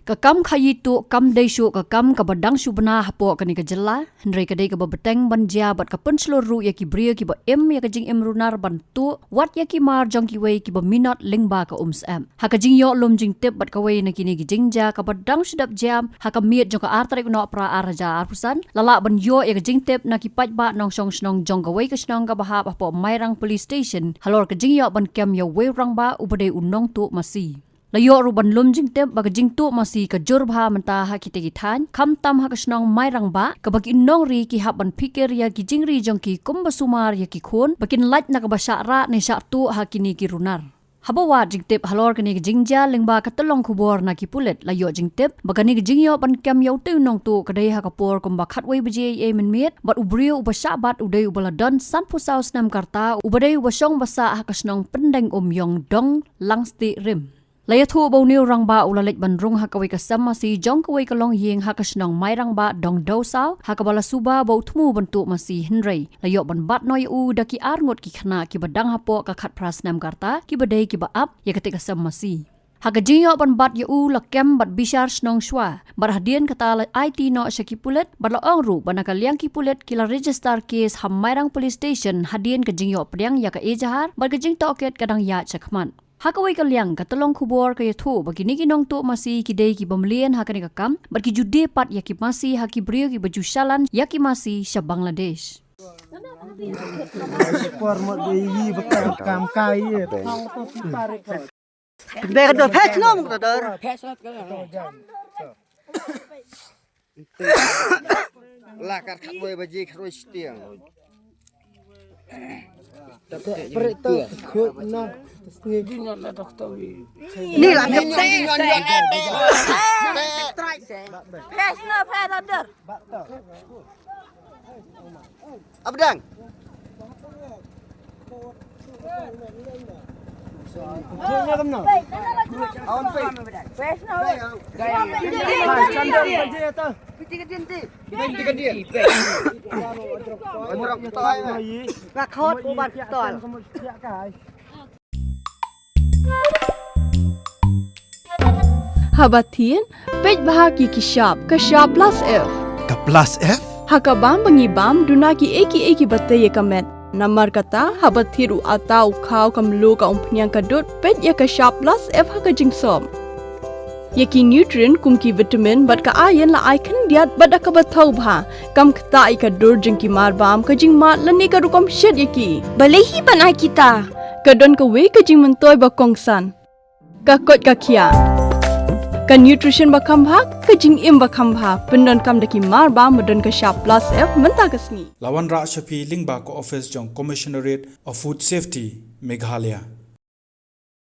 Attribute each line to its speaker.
Speaker 1: ka kam Khaïi tu kam dei syu ka kam ka badang subna hapo ka ni ka jela hendrei ka dei ka beteng banja bat ka pen seluruh ya ki bria ki ba em ya ka jing em runar bantu wat ya ki mar jong ki wei ki ba minot lingba ka am ha ka jing yo lum jing tep bat ka wei na ki ni ki jingja ka badang sedap jam ha ka miet jong ka artrek no pra araja arpusan lala ban yo ya ka jing tep na ki paj ba nong song snong jong ka wei ka snong ka bahap hapo Mairang police station halor ka jing yo ban kem ya wei rang ba ubade Nongtuh Masi layo ruban lum jing tep baga jing tu Masi ka jurbha menta ha ki tegitan kam tam ha ka snong Mairang ba ka bagi nong ri ki haban pikir ya ki jingri jong ki kumba sumar ya ki khon bakin laj na ka basha ra ne sha tu ha ki ni ki runar habawa jing tep halor ka ni ki jingja lingba ka telong khubor na ki pulet layo jing tep baga ni ki jingyo ban kam yo tu nong tu ka dei ha ka por kumba khatwei bje e men miet bat ubrio ubasha bat udei ubala don san pusau Snem karta ubadei ubasong basa ha ka snong pendeng yong dong langsti rim laya thu bo niu rang ba ulalek ban rung ha kawai ka Masi jong kawai ka long yeng ha ka snong Mairang ba dong do saw ha ka bala suba bo thmu bantu Masi henrei layo ban bat noi u da ki arngot ki Khynnah ki badang hapo ka khat pras Snem karta ki badei ki ba ap ya ka te ka Masi ha ka jinyo ban bat ya u la kem bat bishar snong shwa bar hadien kata la IT no shaki pulet bat la ong ru ban ka liang ki pulet ki la register case ha Mairang police station hadien ka jinyo priang ya ka ejahar bat ka jing toket kadang ya chakman hakawai ka liang ka tolong khubor ka yathu bagini ki Nongtuh Masi ki dei ki bamlien ha ka ni ka kam bar ki jude pat ya ki Masi ha ki brio ki baju shalan ya ki Masi sha Bangladesh
Speaker 2: Por mo dei bakam kam kai
Speaker 3: Be do phet no mo do la kar khatwei baji khroi stiang
Speaker 2: Perito khut na sngi nyon la doktor
Speaker 3: ni la nyon
Speaker 4: Try say. Pes no pes under.
Speaker 3: abdang
Speaker 2: nya kam no
Speaker 3: awan pe
Speaker 4: Pes no.
Speaker 2: chandang baje ta
Speaker 3: tiga dia Orang toy
Speaker 4: Và khốt của bạn toàn.
Speaker 5: Habatin, pej bahagi ki shop plus F.
Speaker 6: Ka plus F?
Speaker 5: Hakabam bangibam dunaki eki bataye kamet. Namar kata habathiru atau khau kamlu ka umpnyang kadut pej ya ka shop plus F haka jingsom. Yaki nutrient kumki vitamin bat ka iron la icon diat bat ka bathau bha kam khta I ka dur jingki marbam ka jing mat lani ka rukom shed yaki balehi banai kita ka don ka we ka jing mentoy ba kongsan ka kot ka khia ka nutrition ba kham bha ka jing im ba kham bha pendon kam daki marbam modon ka sharp plus F menta ka sngi
Speaker 6: Lawan Ra Shafi Lingba ko office jong Commissionerate of Food Safety Meghalaya